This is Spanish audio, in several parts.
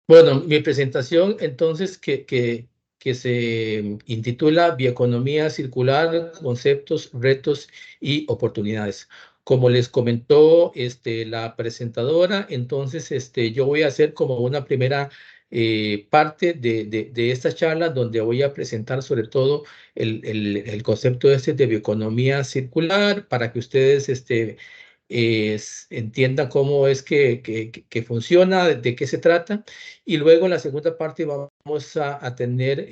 Bueno, mi presentación entonces que se intitula Bioeconomía Circular, Conceptos, Retos y Oportunidades. Como les comentó la presentadora, entonces yo voy a hacer como una primera parte de esta charla donde voy a presentar sobre todo el concepto de bioeconomía circular para que ustedes entiendan cómo es que funciona, de qué se trata. Y luego en la segunda parte vamos a tener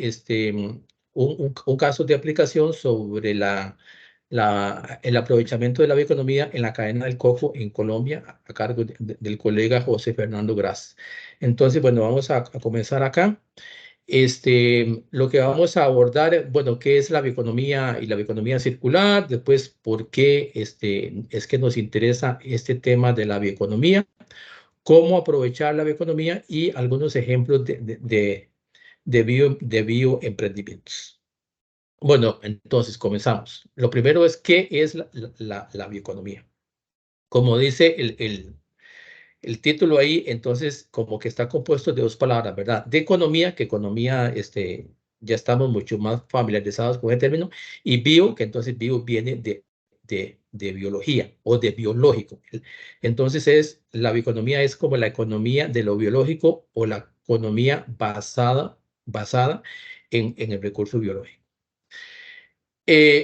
un caso de aplicación sobre el aprovechamiento de la bioeconomía en la cadena del coco en Colombia, a cargo del colega José Fernando Gras. Entonces, bueno, vamos a comenzar acá. Lo que vamos a abordar, bueno, qué es la bioeconomía y la bioeconomía circular, después por qué es que nos interesa este tema de la bioeconomía, cómo aprovechar la bioeconomía y algunos ejemplos de bioemprendimientos. Bueno, entonces comenzamos. Lo primero es qué es la bioeconomía. Como dice el título ahí, entonces, como que está compuesto de dos palabras, ¿verdad? De economía, que economía, ya estamos mucho más familiarizados con el término, y bio, que entonces bio viene de biología o de biológico. Entonces, la bioeconomía es como la economía de lo biológico o la economía basada en el recurso biológico.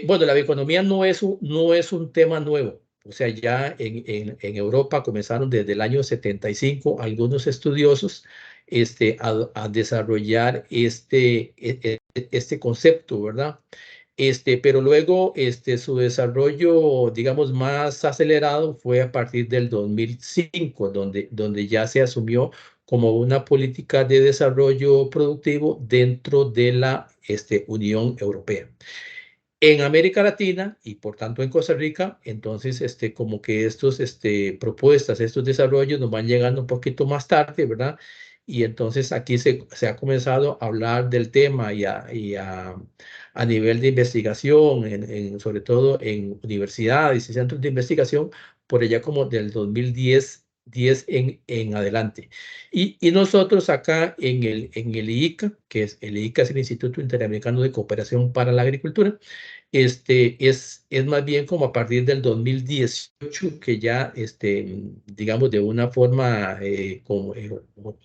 Bueno, la bioeconomía no es un tema nuevo. O sea, ya en Europa comenzaron desde el año 75 algunos estudiosos a desarrollar este concepto, ¿verdad? Pero luego su desarrollo, digamos, más acelerado fue a partir del 2005, donde ya se asumió como una política de desarrollo productivo dentro de la Unión Europea. En América Latina y por tanto en Costa Rica, entonces como que estos propuestas, estos desarrollos nos van llegando un poquito más tarde, ¿verdad? Y entonces aquí se ha comenzado a hablar del tema a nivel de investigación, sobre todo en universidades y centros de investigación, por allá como del 2010 en adelante. Y nosotros acá en el IICA, que es el IICA, es el Instituto Interamericano de Cooperación para la Agricultura, es más bien como a partir del 2018 que ya, digamos, de una forma como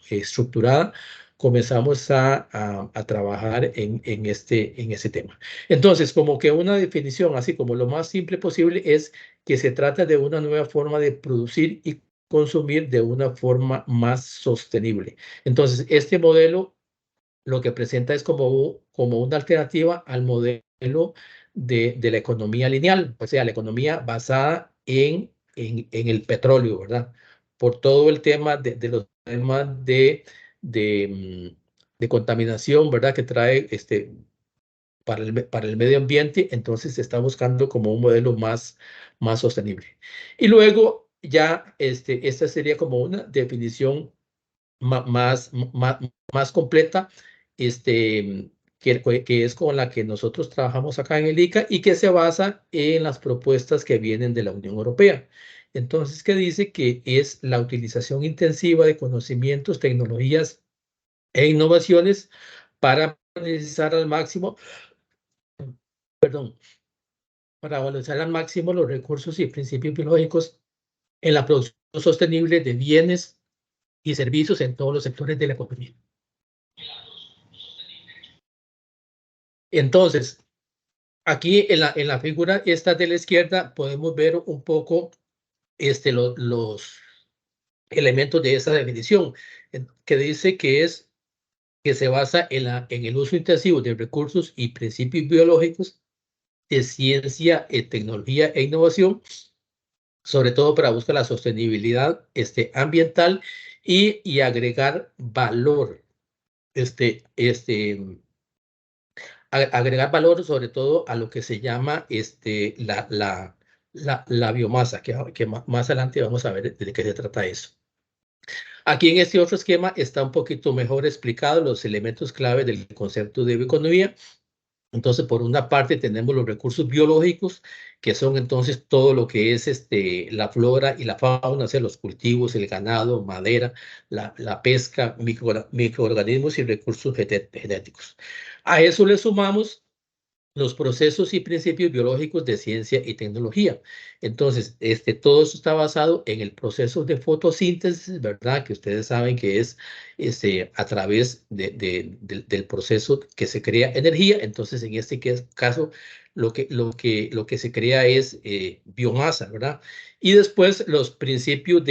estructurada, comenzamos a trabajar en este tema. Entonces, como que una definición, así como lo más simple posible, es que se trata de una nueva forma de producir y consumir de una forma más sostenible. Entonces, este modelo lo que presenta es como una alternativa al modelo de la economía lineal, o sea, la economía basada en el petróleo, ¿verdad? Por todo el tema de los temas de, de contaminación, ¿verdad? Que trae para el medio ambiente, entonces se está buscando como un modelo más sostenible. Y luego ya esta sería como una definición más completa, que es con la que nosotros trabajamos acá en el ICA y que se basa en las propuestas que vienen de la Unión Europea. Entonces, que dice que es la utilización intensiva de conocimientos, tecnologías e innovaciones para valorizar al máximo, perdón, para valorizar al máximo los recursos y principios biológicos en la producción sostenible de bienes y servicios en todos los sectores de la economía. Entonces, aquí en la figura esta de la izquierda podemos ver un poco los elementos de esa definición, que dice que se basa en el uso intensivo de recursos y principios biológicos de ciencia, tecnología e innovación, sobre todo para buscar la sostenibilidad ambiental y agregar valor, agregar valor sobre todo a lo que se llama la biomasa, que más adelante vamos a ver de qué se trata eso. Aquí en este otro esquema está un poquito mejor explicado los elementos clave del concepto de bioeconomía Entonces, por una parte tenemos los recursos biológicos, que son entonces todo lo que es la flora y la fauna, o sea, los cultivos, el ganado, madera, la pesca, microorganismos y recursos genéticos. A eso le sumamos los procesos y principios biológicos de ciencia y tecnología. Entonces, todo eso está basado en el proceso de fotosíntesis, ¿verdad? Que ustedes saben que es a través del proceso que se crea energía. Entonces, en este caso, lo que se crea es biomasa, ¿verdad? Y después los principios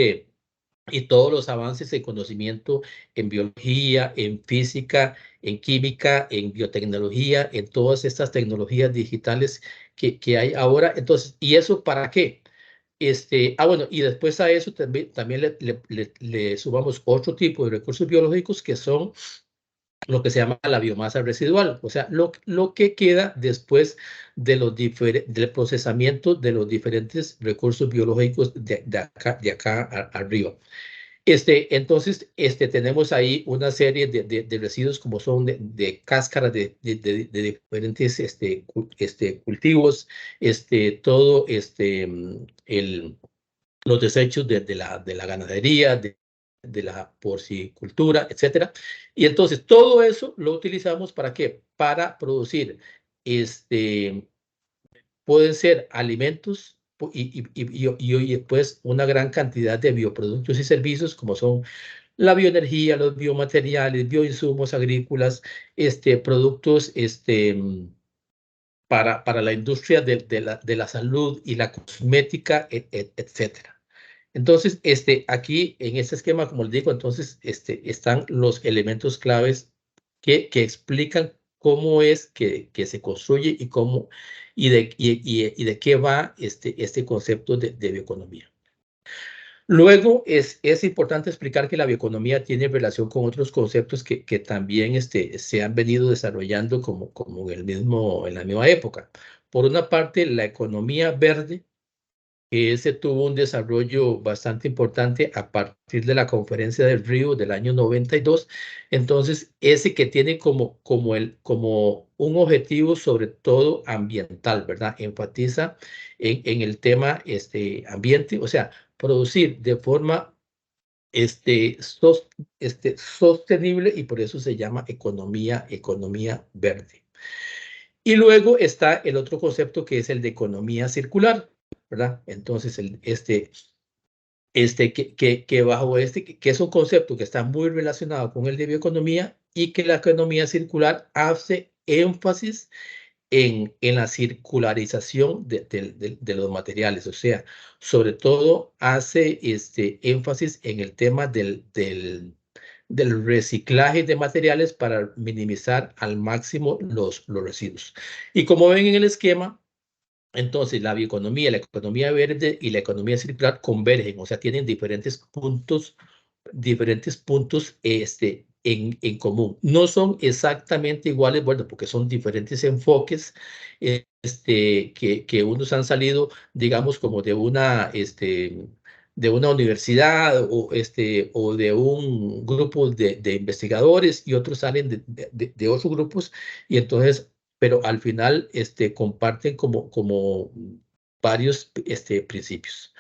y todos los avances en conocimiento en biología, en física, en química, en biotecnología, en todas estas tecnologías digitales que hay ahora. Entonces, ¿y eso para qué? Bueno, y después a eso también le sumamos otro tipo de recursos biológicos que son lo que se llama la biomasa residual, o sea, lo que queda después del procesamiento de los diferentes recursos biológicos de acá arriba. Entonces, tenemos ahí una serie de residuos como son cáscaras de diferentes cultivos, todo los desechos de la ganadería, de la porcicultura, etcétera. Y entonces todo eso lo utilizamos ¿para qué? Para producir pueden ser alimentos y después una gran cantidad de bioproductos y servicios como son la bioenergía, los biomateriales, bioinsumos agrícolas, productos para la industria de la salud y la cosmética, etcétera. Entonces, aquí en este esquema, como les digo, entonces están los elementos claves que explican cómo es que se construye y cómo y de qué va este concepto de bioeconomía. Luego, es importante explicar que la bioeconomía tiene relación con otros conceptos que también se han venido desarrollando como en la misma época. Por una parte, la economía verde, que ese tuvo un desarrollo bastante importante a partir de la conferencia del Río del año 92. Entonces, ese que tiene como un objetivo sobre todo ambiental, ¿verdad? Enfatiza en el tema ambiente, o sea, producir de forma sostenible y por eso se llama economía verde. Y luego está el otro concepto que es el de economía circular, ¿verdad? Entonces, que bajo que es un concepto que está muy relacionado con el de bioeconomía y que la economía circular hace énfasis en la circularización de los materiales, o sea, sobre todo hace énfasis en el tema del reciclaje de materiales para minimizar al máximo los residuos. Y como ven en el esquema, entonces la bioeconomía, la economía verde y la economía circular convergen, o sea, tienen diferentes puntos en común. No son exactamente iguales, bueno, porque son diferentes enfoques que unos han salido, digamos, como de una universidad o de un grupo de investigadores y otros salen de otros grupos y entonces, pero al final comparten como varios principios.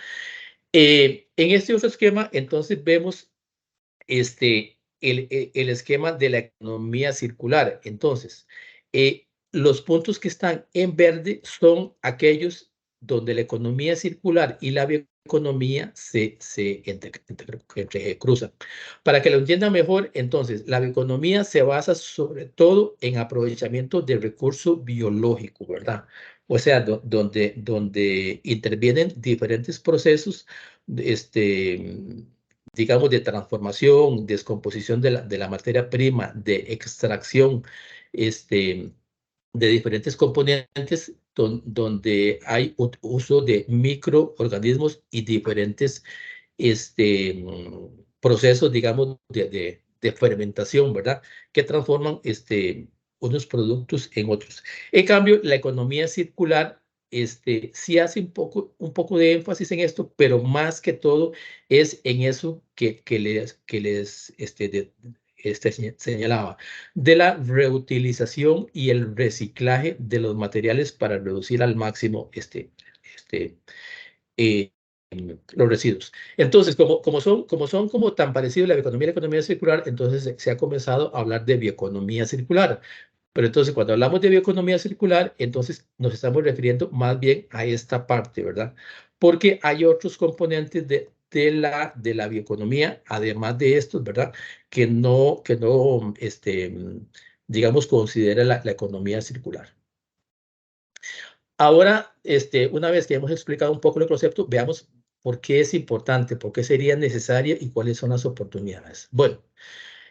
En este otro esquema, entonces vemos el esquema de la economía circular. Entonces, los puntos que están en verde son aquellos donde la economía circular y la bioeconomía se entrecruzan. Para que lo entiendan mejor, entonces, la bioeconomía se basa sobre todo en aprovechamiento del recurso biológico, ¿verdad? O sea, donde intervienen diferentes procesos, digamos, de transformación, descomposición de la materia prima, de extracción de diferentes componentes, donde hay uso de microorganismos y diferentes procesos, digamos, de fermentación, ¿verdad? Que transforman unos productos en otros. En cambio, la economía circular sí hace un poco de énfasis en esto, pero más que todo es en eso que les señalaba, de la reutilización y el reciclaje de los materiales para reducir al máximo eh, los residuos. Entonces, como son como tan parecidos la bioeconomía y la economía circular, entonces se ha comenzado a hablar de bioeconomía circular. Pero entonces, cuando hablamos de bioeconomía circular, entonces nos estamos refiriendo más bien a esta parte, ¿verdad? Porque hay otros componentes de la bioeconomía, además de estos, ¿verdad? Que no, digamos, considera la economía circular. Ahora, una vez que hemos explicado un poco el concepto, veamos por qué es importante, por qué sería necesaria y cuáles son las oportunidades. Bueno,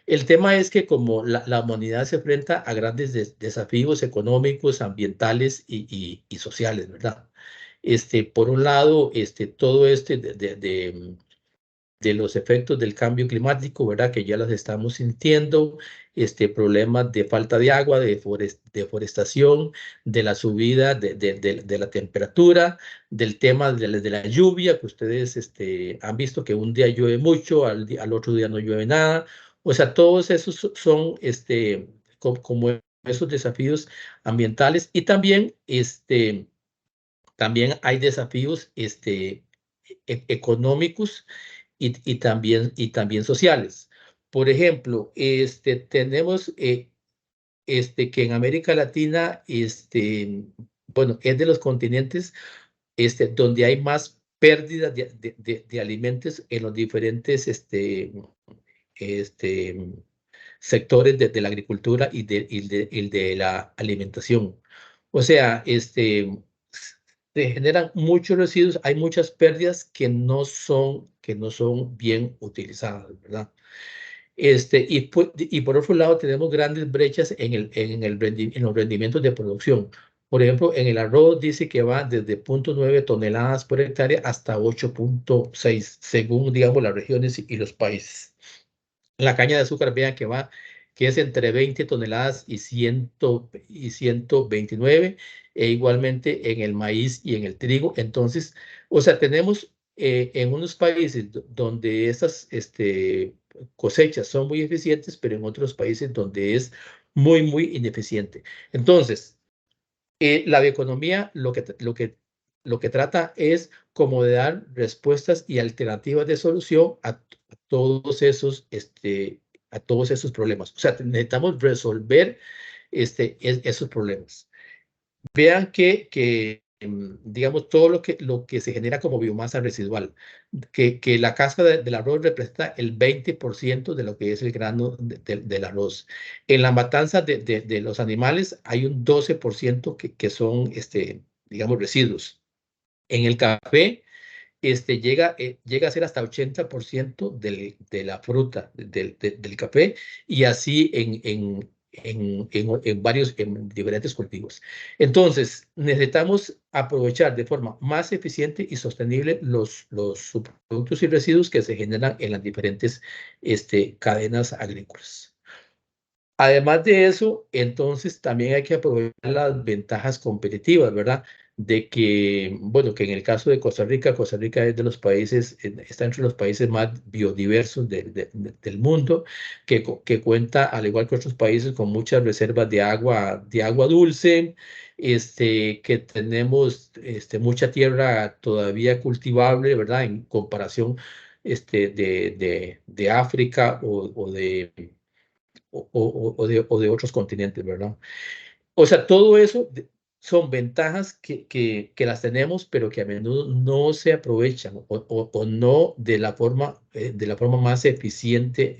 el tema es que como la humanidad se enfrenta a grandes desafíos económicos, ambientales y sociales, ¿verdad? Por un lado, todo de los efectos del cambio climático, ¿verdad? Que ya las estamos sintiendo, problemas de falta de agua, de deforestación, de la subida de la temperatura, del tema de la lluvia, que ustedes han visto que un día llueve mucho, al otro día no llueve nada. O sea, todos esos son como esos desafíos ambientales y también hay desafíos económicos y también sociales. Por ejemplo, tenemos que en América Latina, bueno, es de los continentes donde hay más pérdidas de alimentos en los diferentes este, sectores de la agricultura y de la alimentación. O sea, se generan muchos residuos, hay muchas pérdidas que no son bien utilizadas, ¿verdad? Y por otro lado, tenemos grandes brechas en los rendimientos de producción. Por ejemplo, en el arroz dice que va desde 0,9 toneladas por hectárea hasta 8,6, según, digamos, las regiones y los países. La caña de azúcar, vean que es entre 20 toneladas y 129, e igualmente en el maíz y en el trigo. Entonces, o sea, tenemos en unos países donde estas cosechas son muy eficientes, pero en otros países donde es muy, muy ineficiente. Entonces, la bioeconomía lo que trata es como de dar respuestas y alternativas de solución todos esos, a todos esos problemas. O sea, necesitamos resolver esos problemas. Vean que digamos, todo lo que se genera como biomasa residual, que la cáscara del arroz representa el 20% de lo que es el grano del arroz. En la matanza de los animales hay un 12% que son, digamos, residuos. En el café, llega a ser hasta 80% de la fruta del café, y así en diferentes cultivos. Entonces, necesitamos aprovechar de forma más eficiente y sostenible los subproductos y residuos que se generan en las diferentes cadenas agrícolas. Además de eso, entonces también hay que aprovechar las ventajas competitivas, ¿verdad? De que, bueno, que en el caso de Costa Rica es de los países, está entre los países más biodiversos del mundo, que cuenta, al igual que otros países, con muchas reservas de agua dulce, que tenemos mucha tierra todavía cultivable, ¿verdad? En comparación de África o de otros continentes, ¿verdad? O sea, todo eso son ventajas que las tenemos, pero que a menudo no se aprovechan o no de la forma más eficiente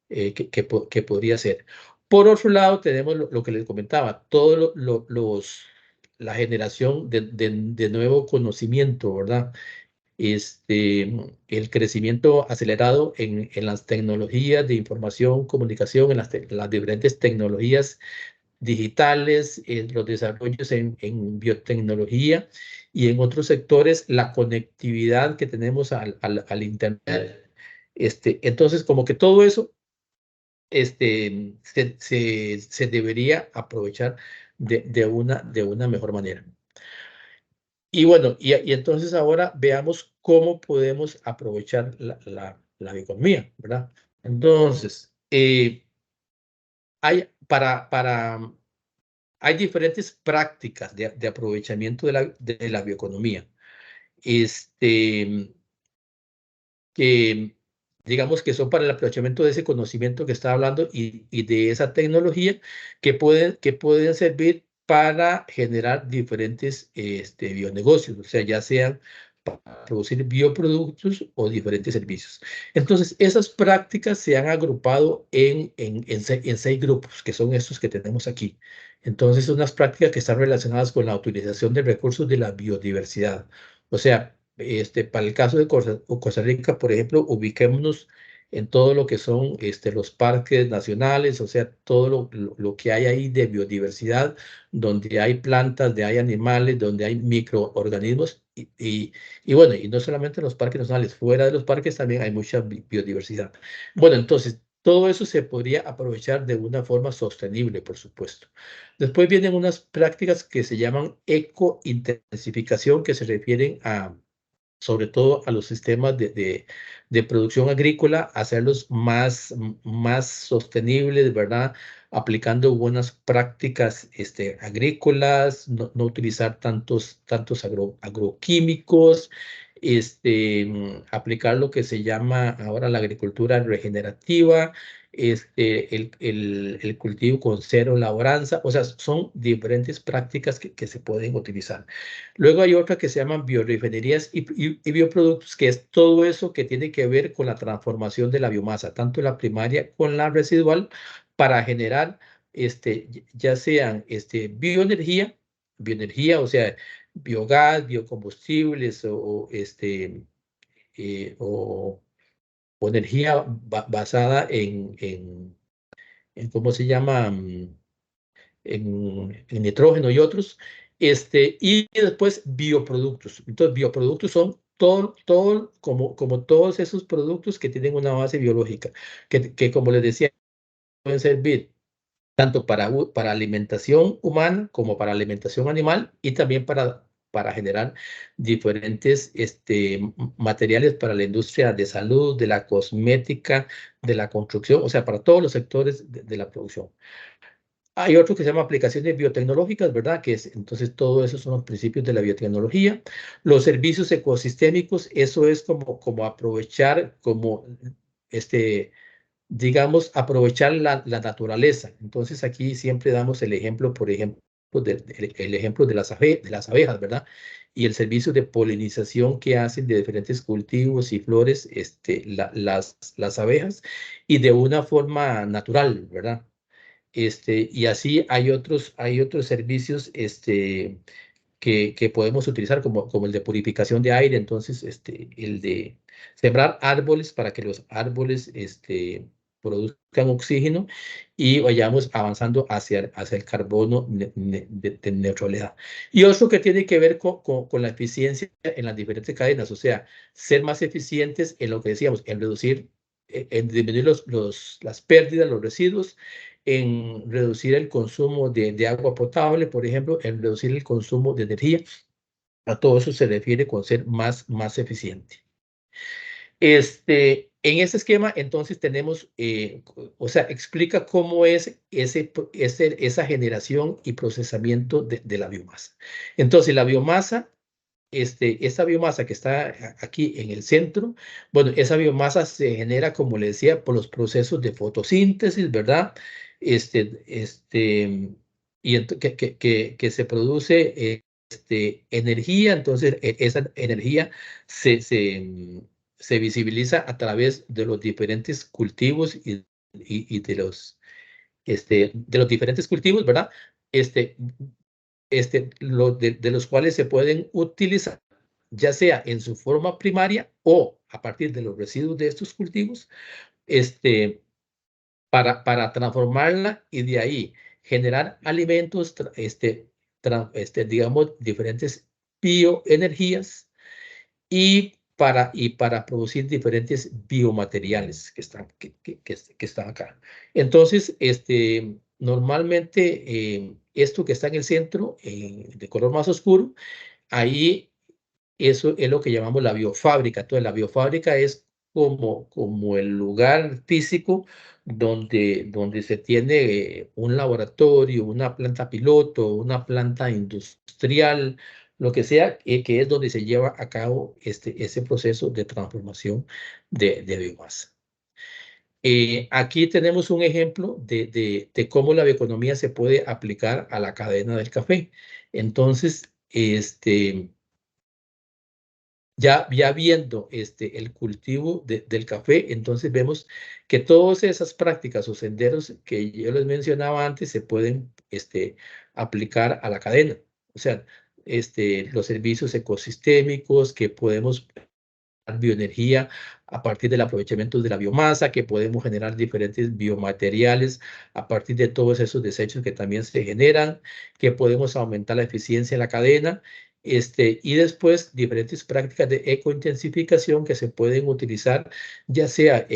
que podría ser. Por otro lado, tenemos lo que les comentaba, la generación de nuevo conocimiento, ¿verdad? El crecimiento acelerado en las tecnologías de información, comunicación, en las diferentes tecnologías digitales, los desarrollos en biotecnología y en otros sectores, la conectividad que tenemos al Internet. Entonces, como que todo eso se debería aprovechar de una mejor manera. Y bueno, y entonces ahora veamos cómo podemos aprovechar la economía, ¿verdad? Entonces, hay, hay diferentes prácticas de aprovechamiento de la bioeconomía. Que digamos que son para el aprovechamiento de ese conocimiento que estaba hablando y de esa tecnología que pueden servir para generar diferentes bionegocios, o sea, ya sean para producir bioproductos o diferentes servicios. Entonces, esas prácticas se han agrupado en 6 grupos, que son estos que tenemos aquí. Entonces, son unas prácticas que están relacionadas con la utilización de recursos de la biodiversidad. O sea, para el caso de Costa Rica, por ejemplo, ubiquémonos en todo lo que son los parques nacionales, o sea, todo lo que hay ahí de biodiversidad, donde hay plantas, donde hay animales, donde hay microorganismos, y bueno, y no solamente en los parques nacionales, fuera de los parques también hay mucha biodiversidad. Bueno, entonces, todo eso se podría aprovechar de una forma sostenible, por supuesto. Después vienen unas prácticas que se llaman ecointensificación, que se refieren a sobre todo a los sistemas de producción agrícola, hacerlos más sostenibles, ¿verdad? Aplicando buenas prácticas agrícolas, no utilizar tantos agroquímicos, aplicar lo que se llama ahora la agricultura regenerativa, el cultivo con cero labranza, o sea, son diferentes prácticas que se pueden utilizar. Luego hay otra que se llaman biorefinerías y bioproductos, que es todo eso que tiene que ver con la transformación de la biomasa, tanto la primaria con la residual, para generar ya sean bioenergía, o sea, biogás, biocombustibles o energía basada en ¿cómo se llama? En nitrógeno y otros, y después bioproductos. Entonces, bioproductos son como todos esos productos que tienen una base biológica, que como les decía, pueden servir tanto para alimentación humana como para alimentación animal y también para generar diferentes materiales para la industria de salud, de la cosmética, de la construcción, o sea, para todos los sectores de la producción. Hay otro que se llama aplicaciones biotecnológicas, ¿verdad? Entonces, todo eso son los principios de la biotecnología. Los servicios ecosistémicos, eso es como aprovechar, digamos, aprovechar la naturaleza. Entonces, aquí siempre damos el ejemplo, por ejemplo, el ejemplo de de las abejas, ¿verdad? Y el servicio de polinización que hacen de diferentes cultivos y flores, las abejas, y de una forma natural, ¿verdad? Y así hay otros servicios que podemos utilizar como el de purificación de aire, entonces el de sembrar árboles para que los árboles produzcan oxígeno y vayamos avanzando hacia el carbono de neutralidad. Y otro que tiene que ver con la eficiencia en las diferentes cadenas, o sea, ser más eficientes en lo que decíamos, en reducir, en disminuir las pérdidas, los residuos, en reducir el consumo de agua potable, por ejemplo, en reducir el consumo de energía. A todo eso se refiere con ser más eficiente. En ese esquema, entonces tenemos, o sea, explica cómo es esa generación y procesamiento de la biomasa. Entonces, la biomasa, esta biomasa que está aquí en el centro, bueno, esa biomasa se genera, como le decía, por los procesos de fotosíntesis, ¿verdad? Que se produce energía, entonces esa energía se visibiliza a través de los diferentes cultivos y de los diferentes cultivos, ¿verdad? Este, de los cuales se pueden utilizar, ya sea en su forma primaria o a partir de los residuos de estos cultivos, para transformarla y de ahí generar alimentos, digamos, diferentes bioenergías y para producir diferentes biomateriales que están acá. Entonces, normalmente esto que está en el centro, de color más oscuro, ahí eso es lo que llamamos la biofábrica. Entonces, la biofábrica es como el lugar físico donde se tiene un laboratorio, una planta piloto, una planta industrial, lo que sea, que es donde se lleva a cabo ese proceso de transformación de biomasa. Aquí tenemos un ejemplo de cómo la bioeconomía se puede aplicar a la cadena del café. Entonces, ya viendo el cultivo del café, entonces vemos que todas esas prácticas o senderos que yo les mencionaba antes se pueden aplicar a la cadena. O sea, los servicios ecosistémicos que podemos bioenergía a partir del aprovechamiento de la biomasa, que podemos generar diferentes biomateriales a partir de todos esos desechos que también se generan, que podemos aumentar la eficiencia en la cadena, y después diferentes prácticas de ecointensificación que se pueden utilizar, ya sea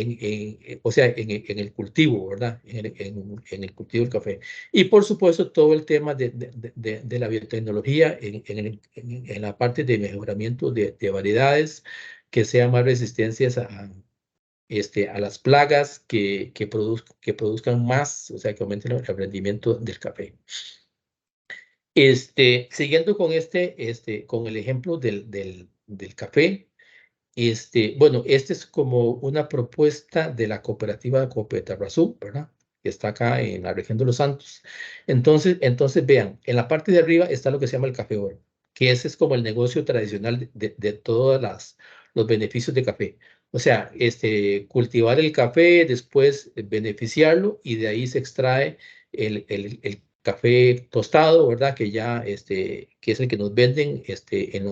o sea, en el cultivo, ¿verdad? En el cultivo del café. Y por supuesto, todo el tema de la biotecnología en la parte de mejoramiento de variedades, que sean más resistentes a las plagas, que produzcan más, o sea, que aumenten el rendimiento del café. Siguiendo con el ejemplo del café, bueno, es como una propuesta de la cooperativa Copetarrazú, ¿verdad? Que está acá en la región de Los Santos. Entonces vean, en la parte de arriba está lo que se llama el café oro, que ese es como el negocio tradicional de todos los beneficios de café. O sea, cultivar el café, después beneficiarlo y de ahí se extrae el café tostado, ¿verdad? Que es el que nos venden en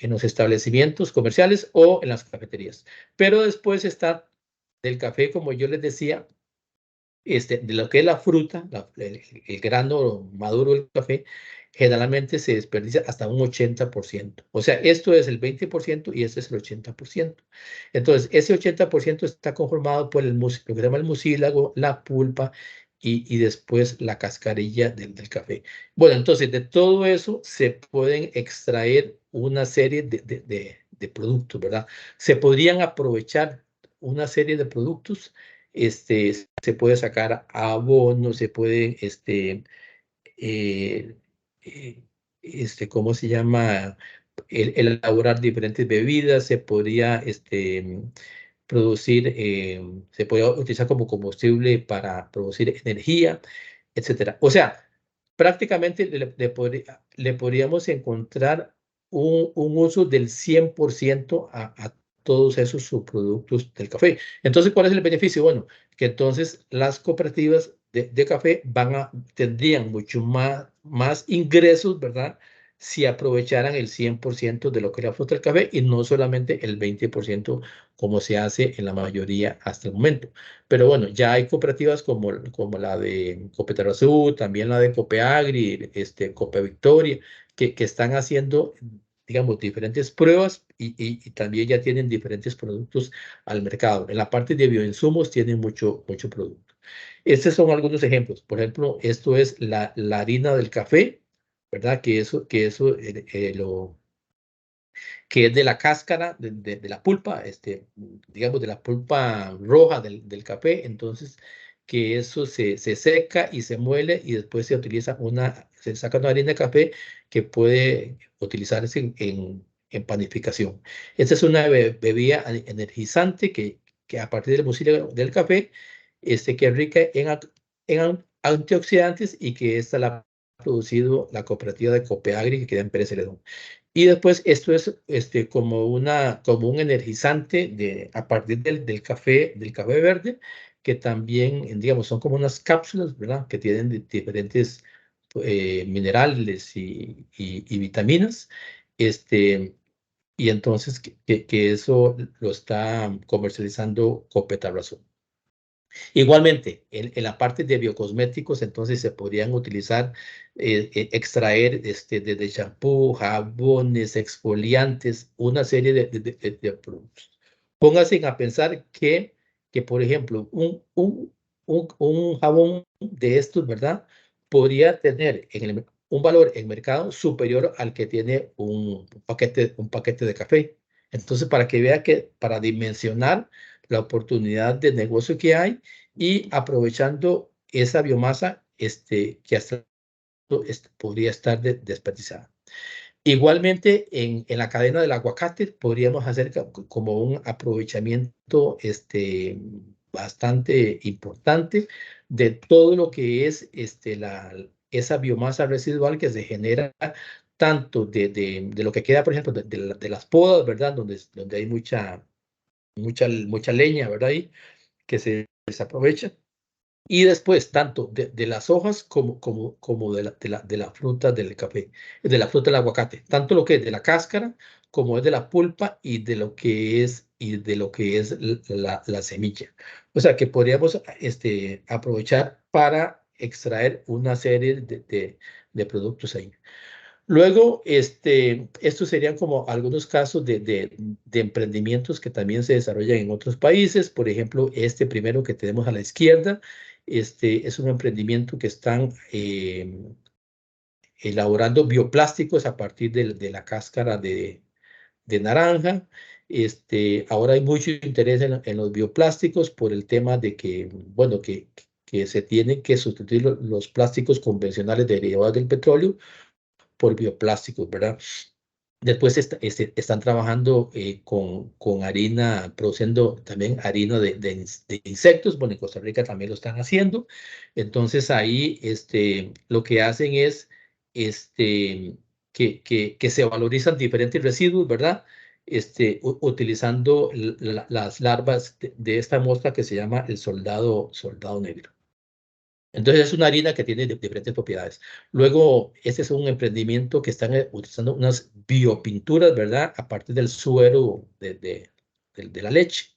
los establecimientos comerciales o en las cafeterías. Pero después está del café, como yo les decía, de lo que es la fruta, el grano maduro del café, generalmente se desperdicia hasta un 80%. O sea, esto es el 20% y este es el 80%. Entonces, ese 80% está conformado por lo que se llama el mucílago, la pulpa y después la cascarilla del café. Bueno, entonces de todo eso se pueden extraer una serie de productos, ¿verdad? Se podrían aprovechar una serie de productos, se puede sacar abono, se puede, eh, eh, ¿cómo se llama? Elaborar diferentes bebidas, se podría producir, se puede utilizar como combustible para producir energía, etcétera. O sea, prácticamente le podríamos encontrar un uso del 100% a todos esos subproductos del café. Entonces, ¿cuál es el beneficio? Bueno, que entonces las cooperativas de café tendrían mucho más ingresos, ¿verdad? Si aprovecharan el 100% de lo que es la fruta del café y no solamente el 20% como se hace en la mayoría hasta el momento. Pero bueno, ya hay cooperativas como la de Copetarrazú, también la de Copeagri, Cope Victoria, que están haciendo, digamos, diferentes pruebas y también ya tienen diferentes productos al mercado. En la parte de bioinsumos tienen mucho producto. Estos son algunos ejemplos. Por ejemplo, esto es la harina del café, ¿verdad? Que es de la cáscara, de la pulpa, digamos, de la pulpa roja del café. Entonces, que eso se seca y se muele y después se saca una harina de café que puede utilizarse en panificación. Esta es una bebida energizante que a partir del mucílago del café, que es rica en antioxidantes y que esta la ha producido la cooperativa de Copeagri que queda en Pérez Celedón. Y después esto es como un energizante a partir del café verde, que también, digamos, son como unas cápsulas, ¿verdad? Que tienen diferentes minerales y vitaminas. Este, y entonces que eso lo está comercializando Copetabrazol. Igualmente, en la parte de biocosméticos, entonces se podrían utilizar, extraer desde champú, jabones, exfoliantes, una serie de productos. Pónganse a pensar que, por ejemplo, un jabón de estos, ¿verdad? Podría tener un valor en mercado superior al que tiene un paquete de café. Entonces, para que vea que para dimensionar la oportunidad de negocio que hay y aprovechando esa biomasa que hasta podría estar desperdiciada. Igualmente, en la cadena del aguacate podríamos hacer como un aprovechamiento bastante importante de todo lo que es esa biomasa residual que se genera tanto de lo que queda, por ejemplo, de las podas, ¿verdad? Donde hay mucha leña, ¿verdad? Ahí, que se desaprovecha. Y después, tanto de las hojas como de la fruta del café, de la fruta del aguacate, tanto lo que es de la cáscara como es de la pulpa y de lo que es la semilla. O sea, que podríamos aprovechar para extraer una serie de productos ahí. Luego, estos serían como algunos casos de emprendimientos que también se desarrollan en otros países. Por ejemplo, este primero que tenemos a la izquierda, es un emprendimiento que están elaborando bioplásticos a partir de la cáscara de naranja. Ahora hay mucho interés en los bioplásticos por el tema de que, bueno, que se tienen que sustituir los plásticos convencionales derivados del petróleo por bioplásticos, ¿verdad? Después están trabajando con harina, produciendo también harina de insectos. Bueno, en Costa Rica también lo están haciendo. Entonces ahí lo que hacen es que se valorizan diferentes residuos, ¿verdad? Utilizando las larvas de esta mosca que se llama el soldado negro. Entonces es una harina que tiene diferentes propiedades. Luego, este es un emprendimiento que están utilizando unas biopinturas, ¿verdad? A partir del suero de la leche.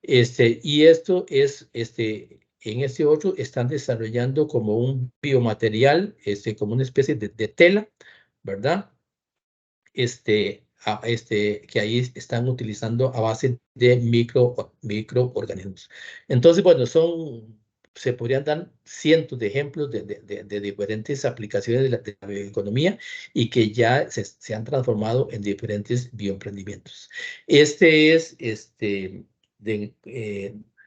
Y esto es, en este otro están desarrollando como un biomaterial, como una especie de tela, ¿verdad? Que ahí están utilizando a base de microorganismos. Entonces, bueno, se podrían dar cientos de ejemplos de diferentes aplicaciones de la bioeconomía y que ya se han transformado en diferentes bioemprendimientos. Este es de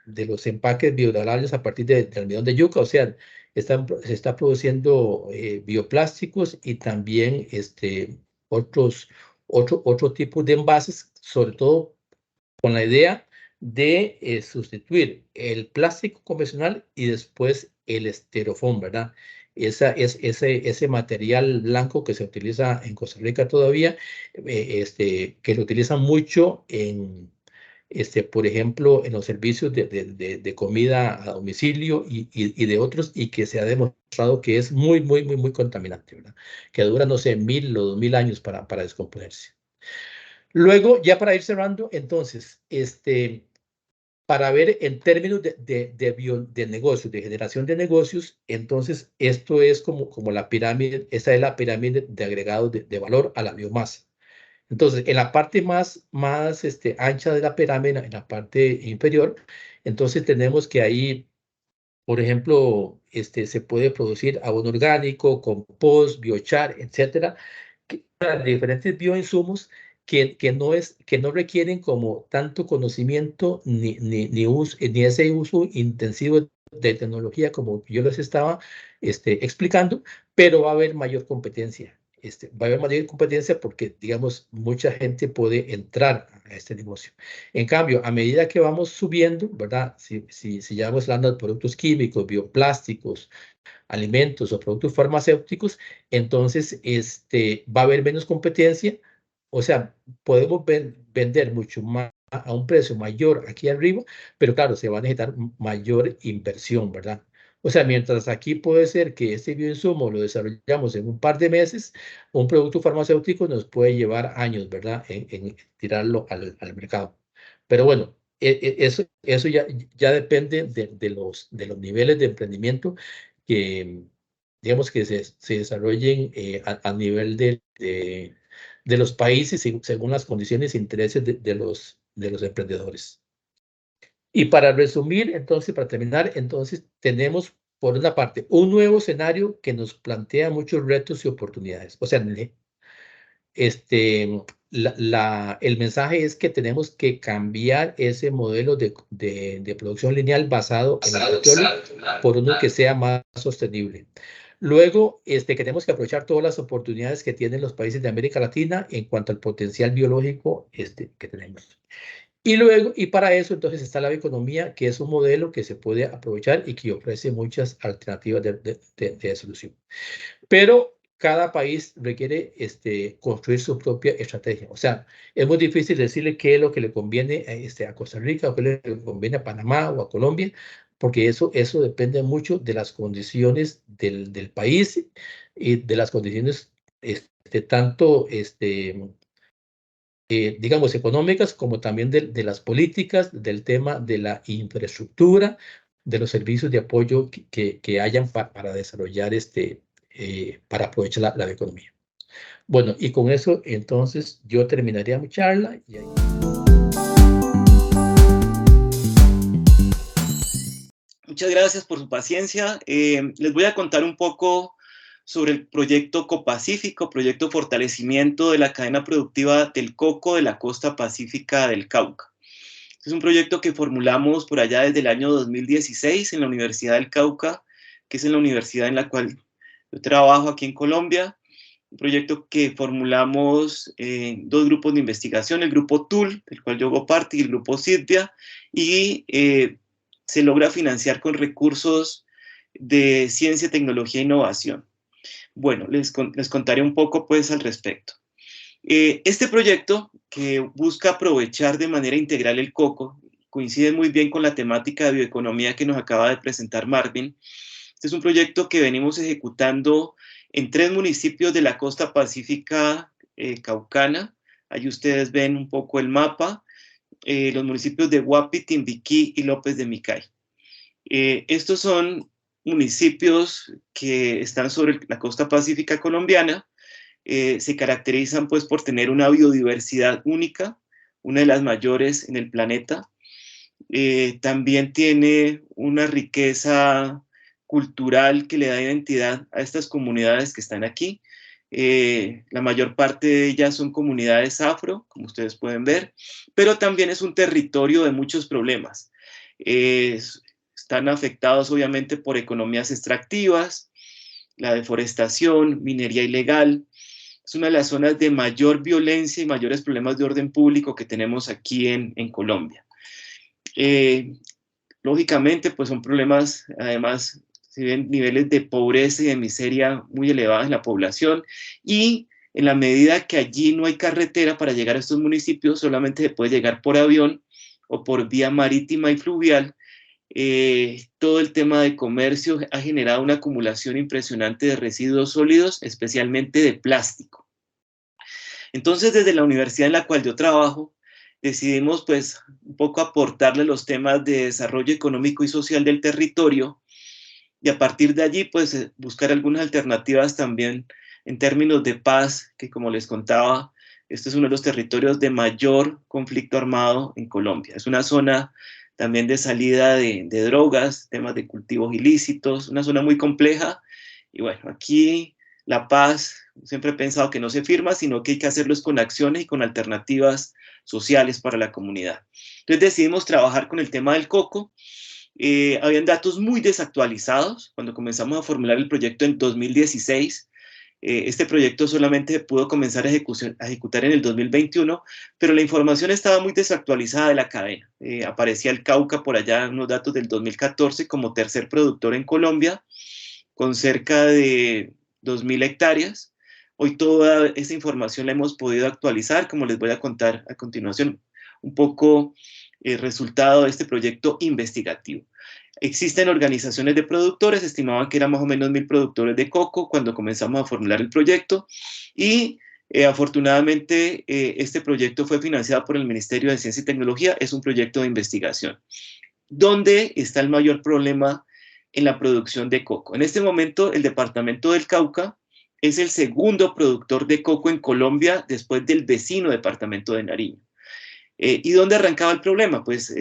los empaques biodegradables a partir del almidón de yuca, o sea, se está produciendo bioplásticos y también otro tipo de envases, sobre todo con la idea de sustituir el plástico convencional y después el esterofoam, ¿verdad? Ese material blanco que se utiliza en Costa Rica todavía, que lo utilizan mucho por ejemplo, en los servicios de comida a domicilio y de otros, y que se ha demostrado que es muy, muy, muy, muy contaminante, ¿verdad? Que dura, no sé, 1000 o 2000 años para descomponerse. Luego, ya para ir cerrando, entonces, para ver en términos de negocios, de generación de negocios, entonces esto es como la pirámide, esta es la pirámide de agregados de valor a la biomasa. Entonces, en la parte más ancha de la pirámide, en la parte inferior, entonces tenemos que ahí, por ejemplo, se puede producir abono orgánico, compost, biochar, etcétera, diferentes bioinsumos que no requieren como tanto conocimiento ni ese uso intensivo de tecnología como yo les estaba explicando, pero va a haber mayor competencia. Va a haber mayor competencia porque, digamos, mucha gente puede entrar a este negocio. En cambio, a medida que vamos subiendo, ¿verdad? Si ya vamos hablando de productos químicos, bioplásticos, alimentos o productos farmacéuticos, entonces va a haber menos competencia, o sea, podemos vender mucho más a un precio mayor aquí arriba, pero claro, se va a necesitar mayor inversión, ¿verdad? O sea, mientras aquí puede ser que este bioinsumo lo desarrollamos en un par de meses, un producto farmacéutico nos puede llevar años, ¿verdad? En tirarlo al mercado. Pero bueno, eso ya depende de los niveles de emprendimiento que, digamos, que se desarrollen a nivel de los países según las condiciones e intereses de los emprendedores. Y para resumir, entonces, para terminar, entonces tenemos, por una parte, un nuevo escenario que nos plantea muchos retos y oportunidades. O sea, el mensaje es que tenemos que cambiar ese modelo de producción lineal basado en el petróleo por uno que sea más sostenible. Luego, que tenemos que aprovechar todas las oportunidades que tienen los países de América Latina en cuanto al potencial biológico que tenemos. Y luego, y para eso entonces está la bioeconomía, que es un modelo que se puede aprovechar y que ofrece muchas alternativas de solución. Pero cada país requiere construir su propia estrategia. O sea, es muy difícil decirle qué es lo que le conviene a Costa Rica o qué le conviene a Panamá o a Colombia, porque eso depende mucho de las condiciones del país y de las condiciones tanto digamos, económicas, como también de las políticas, del tema de la infraestructura, de los servicios de apoyo que hayan para desarrollar para aprovechar la economía. Bueno, y con eso entonces yo terminaría mi charla. Muchas gracias por su paciencia. Les voy a contar un poco sobre el proyecto Copacífico, proyecto Fortalecimiento de la Cadena Productiva del Coco de la Costa Pacífica del Cauca. Es un proyecto que formulamos por allá desde el año 2016 en la Universidad del Cauca, que es en la universidad en la cual yo trabajo aquí en Colombia. Un proyecto que formulamos dos grupos de investigación, el grupo TUL, del cual yo hago parte, y el grupo CIDVIA, y se logra financiar con recursos de ciencia, tecnología e innovación. Bueno, les contaré un poco pues al respecto. Este proyecto, que busca aprovechar de manera integral el coco, coincide muy bien con la temática de bioeconomía que nos acaba de presentar Marvin. Este es un proyecto que venimos ejecutando en 3 municipios de la costa pacífica caucana. Ahí ustedes ven un poco el mapa, los municipios de Guapi, Timbiquí y López de Micay. Estos son municipios que están sobre la costa pacífica colombiana. Se caracterizan pues por tener una biodiversidad única, una de las mayores en el planeta. También tiene una riqueza cultural que le da identidad a estas comunidades que están aquí. La mayor parte de ellas son comunidades afro, como ustedes pueden ver, pero también es un territorio de muchos problemas. Están afectados obviamente por economías extractivas, la deforestación, minería ilegal. Es una de las zonas de mayor violencia y mayores problemas de orden público que tenemos aquí en Colombia. Lógicamente, pues son problemas, además, se ven niveles de pobreza y de miseria muy elevados en la población, y en la medida que allí no hay carretera para llegar a estos municipios, solamente se puede llegar por avión o por vía marítima y fluvial. Todo el tema de comercio ha generado una acumulación impresionante de residuos sólidos, especialmente de plástico. Entonces, desde la universidad en la cual yo trabajo, decidimos pues un poco aportarle los temas de desarrollo económico y social del territorio, y a partir de allí pues buscar algunas alternativas también en términos de paz, que como les contaba, este es uno de los territorios de mayor conflicto armado en Colombia. Es una zona también de salida de drogas, temas de cultivos ilícitos, una zona muy compleja. Y bueno, aquí la paz, siempre he pensado que no se firma, sino que hay que hacerlo con acciones y con alternativas sociales para la comunidad. Entonces decidimos trabajar con el tema del coco. Habían datos muy desactualizados cuando comenzamos a formular el proyecto en 2016. Este proyecto solamente pudo comenzar a ejecutar en el 2021, pero la información estaba muy desactualizada de la cadena. Aparecía el Cauca por allá, unos datos del 2014, como tercer productor en Colombia, con cerca de 2.000 hectáreas. Hoy toda esa información la hemos podido actualizar, como les voy a contar a continuación un poco el resultado de este proyecto investigativo. Existen organizaciones de productores, estimaban que eran más o menos 1.000 productores de coco cuando comenzamos a formular el proyecto, y afortunadamente este proyecto fue financiado por el Ministerio de Ciencia y Tecnología. Es un proyecto de investigación. ¿Dónde está el mayor problema en la producción de coco? En este momento el departamento del Cauca es el segundo productor de coco en Colombia después del vecino departamento de Nariño. ¿Y dónde arrancaba el problema? Pues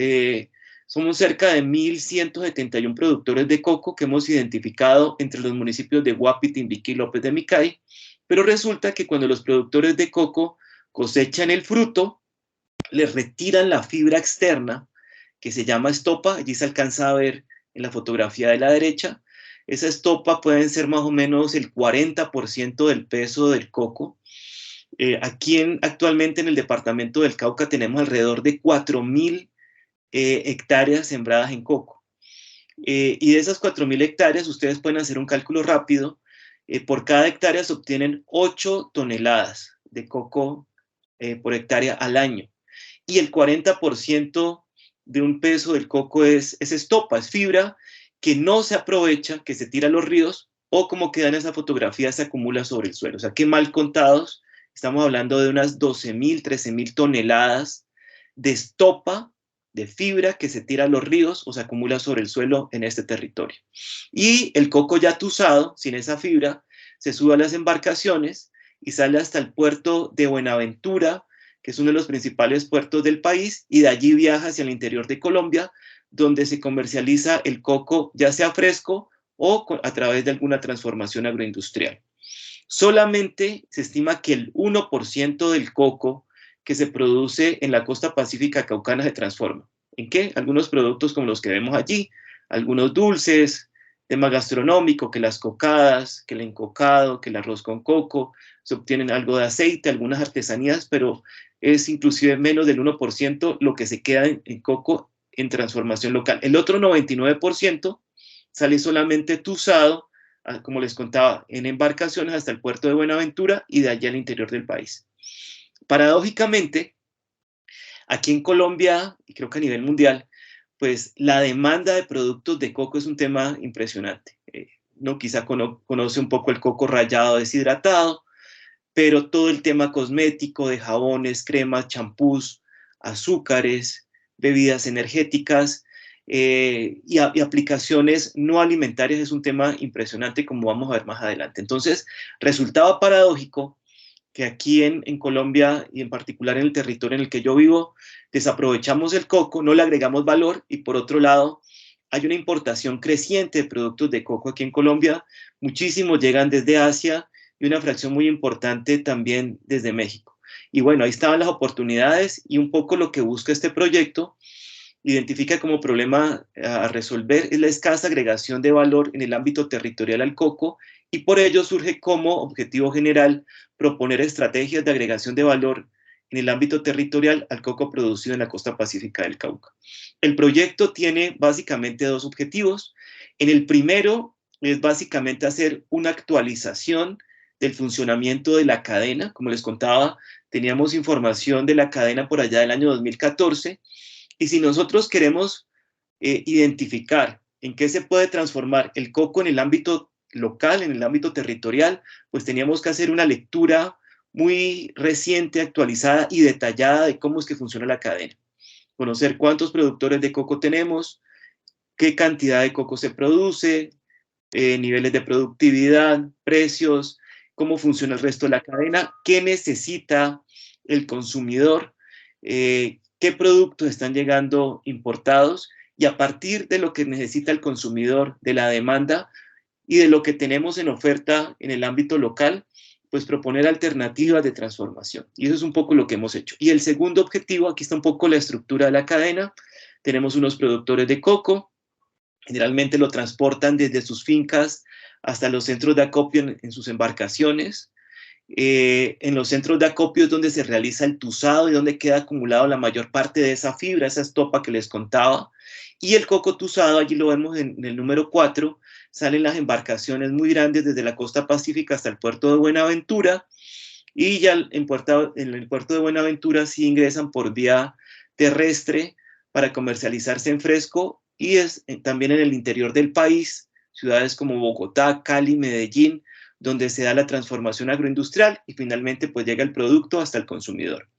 somos cerca de 1.171 productores de coco que hemos identificado entre los municipios de Guapi, Timbiquí y López de Micay, pero resulta que cuando los productores de coco cosechan el fruto, le retiran la fibra externa, que se llama estopa, allí se alcanza a ver en la fotografía de la derecha. Esa estopa pueden ser más o menos el 40% del peso del coco. Actualmente en el departamento del Cauca tenemos alrededor de 4.000 hectáreas sembradas en coco. Y de esas 4.000 hectáreas, ustedes pueden hacer un cálculo rápido. Por cada hectárea se obtienen 8 toneladas de coco por hectárea al año. Y el 40% de un peso del coco es estopa, es fibra que no se aprovecha, que se tira a los ríos, o como queda en esa fotografía, se acumula sobre el suelo. O sea que mal contados, estamos hablando de unas 12.000, 13.000 toneladas de estopa, de fibra que se tira a los ríos o se acumula sobre el suelo en este territorio. Y el coco ya tusado, sin esa fibra, se sube a las embarcaciones y sale hasta el puerto de Buenaventura, que es uno de los principales puertos del país, y de allí viaja hacia el interior de Colombia, donde se comercializa el coco, ya sea fresco o a través de alguna transformación agroindustrial. Solamente se estima que el 1% del coco que se produce en la costa pacífica caucana se transforma. ¿En qué? Algunos productos como los que vemos allí, algunos dulces, tema gastronómico, que las cocadas, que el encocado, que el arroz con coco, se obtienen algo de aceite, algunas artesanías, pero es inclusive menos del 1% lo que se queda en coco en transformación local. El otro 99% sale solamente tusado, como les contaba, en embarcaciones hasta el puerto de Buenaventura y de allá al interior del país. Paradójicamente, aquí en Colombia, y creo que a nivel mundial, pues la demanda de productos de coco es un tema impresionante. ¿No? Quizá conoce un poco el coco rallado deshidratado, pero todo el tema cosmético de jabones, cremas, champús, azúcares, bebidas energéticas y aplicaciones no alimentarias es un tema impresionante, como vamos a ver más adelante. Entonces, resultaba paradójico que aquí en Colombia y en particular en el territorio en el que yo vivo, desaprovechamos el coco, no le agregamos valor y por otro lado hay una importación creciente de productos de coco aquí en Colombia, muchísimos llegan desde Asia y una fracción muy importante también desde México. Y bueno, ahí estaban las oportunidades y un poco lo que busca este proyecto, identifica como problema a resolver es la escasa agregación de valor en el ámbito territorial al coco y por ello surge como objetivo general proponer estrategias de agregación de valor en el ámbito territorial al coco producido en la costa pacífica del Cauca. El proyecto tiene básicamente dos objetivos. En el primero es básicamente hacer una actualización del funcionamiento de la cadena. Como les contaba, teníamos información de la cadena por allá del año 2014. Y si nosotros queremos identificar en qué se puede transformar el coco en el ámbito local, en el ámbito territorial, pues teníamos que hacer una lectura muy reciente, actualizada y detallada de cómo es que funciona la cadena. Conocer cuántos productores de coco tenemos, qué cantidad de coco se produce, niveles de productividad, precios, cómo funciona el resto de la cadena, qué necesita el consumidor, qué productos están llegando importados y a partir de lo que necesita el consumidor, de la demanda y de lo que tenemos en oferta en el ámbito local, pues proponer alternativas de transformación. Y eso es un poco lo que hemos hecho. Y el segundo objetivo, aquí está un poco la estructura de la cadena. Tenemos unos productores de coco, generalmente lo transportan desde sus fincas hasta los centros de acopio en sus embarcaciones. En los centros de acopio es donde se realiza el tusado y donde queda acumulado la mayor parte de esa fibra, esa estopa que les contaba. Y el coco tusado, allí lo vemos en el número 4, salen las embarcaciones muy grandes desde la costa pacífica hasta el puerto de Buenaventura. Y ya en el puerto de Buenaventura sí ingresan por vía terrestre para comercializarse en fresco y también en el interior del país, ciudades como Bogotá, Cali, Medellín, donde se da la transformación agroindustrial y finalmente pues llega el producto hasta el consumidor.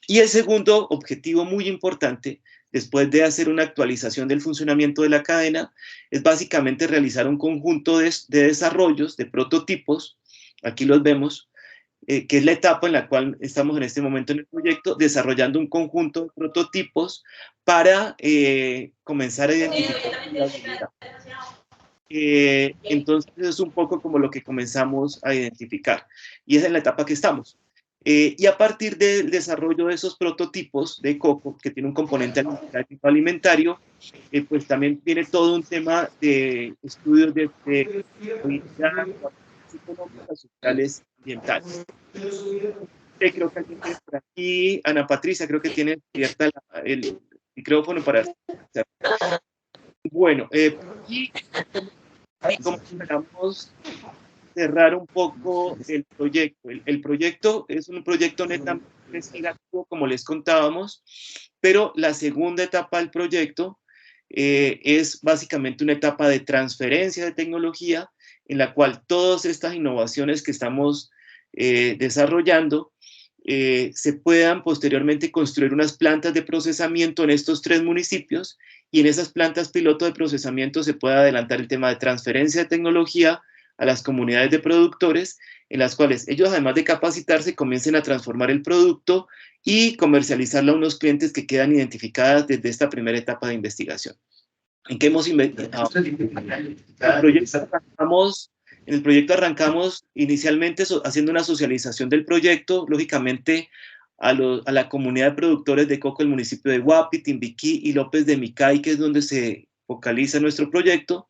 Y el segundo objetivo muy importante, después de hacer una actualización del funcionamiento de la cadena, es básicamente realizar un conjunto de desarrollos, de prototipos, aquí los vemos, que es la etapa en la cual estamos en este momento en el proyecto, desarrollando un conjunto de prototipos para comenzar a identificar. Entonces es un poco como lo que comenzamos a identificar y es en la etapa que estamos. Y a partir del desarrollo de esos prototipos de coco, que tiene un componente alimentario, pues también tiene todo un tema de estudios de económicas, sociales, ambientales. Creo que alguien tiene por aquí, Ana Patricia, creo que tiene abierta el micrófono para... Bueno, y como esperamos cerrar un poco el proyecto. El proyecto es un proyecto netamente investigativo, como les contábamos, pero la segunda etapa del proyecto es básicamente una etapa de transferencia de tecnología en la cual todas estas innovaciones que estamos desarrollando se puedan posteriormente construir unas plantas de procesamiento en estos 3 municipios, y en esas plantas piloto de procesamiento se pueda adelantar el tema de transferencia de tecnología a las comunidades de productores, en las cuales ellos, además de capacitarse, comiencen a transformar el producto y comercializarlo a unos clientes que quedan identificadas desde esta primera etapa de investigación. ¿En qué hemos investigado? En el proyecto arrancamos inicialmente haciendo una socialización del proyecto, lógicamente a la comunidad de productores de coco del municipio de Guapi, Timbiquí y López de Micay, que es donde se focaliza nuestro proyecto.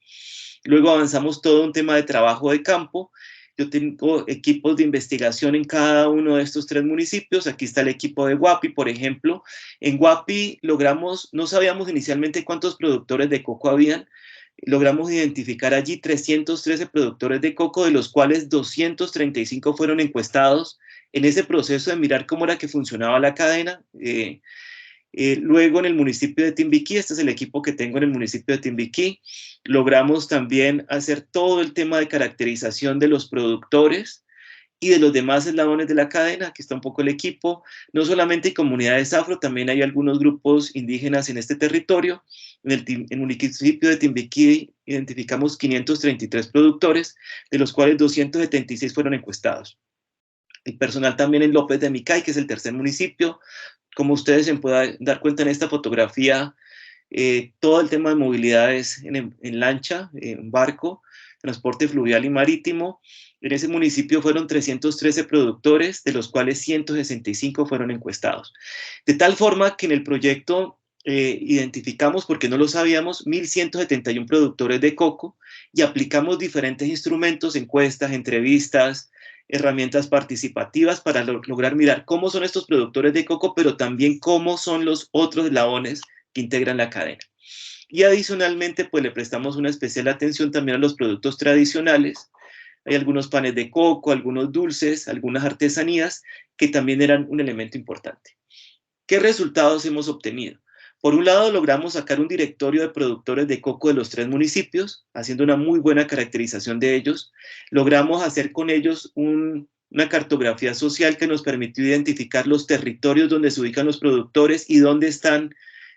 Luego avanzamos todo un tema de trabajo de campo. Yo tengo equipos de investigación en cada uno de estos 3 municipios. Aquí está el equipo de Guapi, por ejemplo. En Guapi logramos, no sabíamos inicialmente cuántos productores de coco habían. Logramos identificar allí 313 productores de coco, de los cuales 235 fueron encuestados en ese proceso de mirar cómo era que funcionaba la cadena. Luego en el municipio de Timbiquí, este es el equipo que tengo en el municipio de Timbiquí, logramos también hacer todo el tema de caracterización de los productores y de los demás eslabones de la cadena. Aquí está un poco el equipo. No solamente hay comunidades afro, también hay algunos grupos indígenas en este territorio. En el municipio de Timbiquí identificamos 533 productores, de los cuales 276 fueron encuestados. El personal también en López de Micay, que es el tercer municipio. Como ustedes se pueden dar cuenta en esta fotografía, todo el tema de movilidad es en lancha, en barco, transporte fluvial y marítimo. En ese municipio fueron 313 productores, de los cuales 165 fueron encuestados. De tal forma que en el proyecto identificamos, porque no lo sabíamos, 1.171 productores de coco, y aplicamos diferentes instrumentos, encuestas, entrevistas, herramientas participativas para lograr mirar cómo son estos productores de coco, pero también cómo son los otros eslabones que integran la cadena. Y adicionalmente, pues le prestamos una especial atención también a los productos tradicionales. Hay algunos panes de coco, algunos dulces, algunas artesanías que también eran un elemento importante. ¿Qué resultados hemos obtenido? Por un lado, logramos sacar un directorio de productores de coco de los 3 municipios, haciendo una muy buena caracterización de ellos. Logramos hacer con ellos una cartografía social que nos permitió identificar los territorios donde se ubican los productores y dónde están